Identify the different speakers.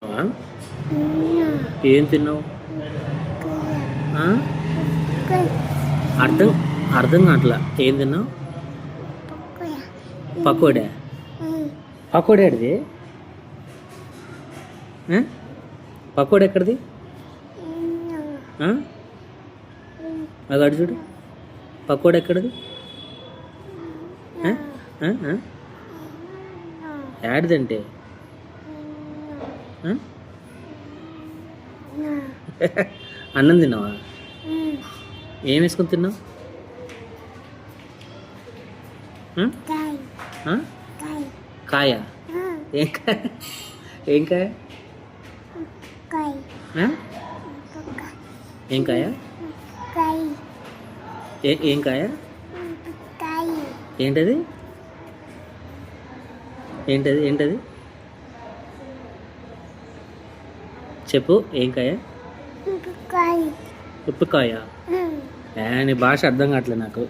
Speaker 1: ఆ? ఏం తిన్నావు? ఆ? అర్థం అర్థం కావట్లా. ఏం తిన్నావు? పకోడా. పకోడా ఎక్కడిది? పకోడా ఎక్కడిది? అది అడు చూడు. పకోడా ఎక్కడిది? యాడిదంటే అన్నం తిన్నావా? ఏం వేసుకొని తిన్నావు? కాయ. ఏం కాయ? ఏం కాయ? ఏం కాయ? ఏం కాయ? ఏంటది? ఏంటది? ఏంటది? చెప్పు. ఏం కాయ? ఉప్పుకాయ. నీ భాష అర్థం కావట్లే నాకు.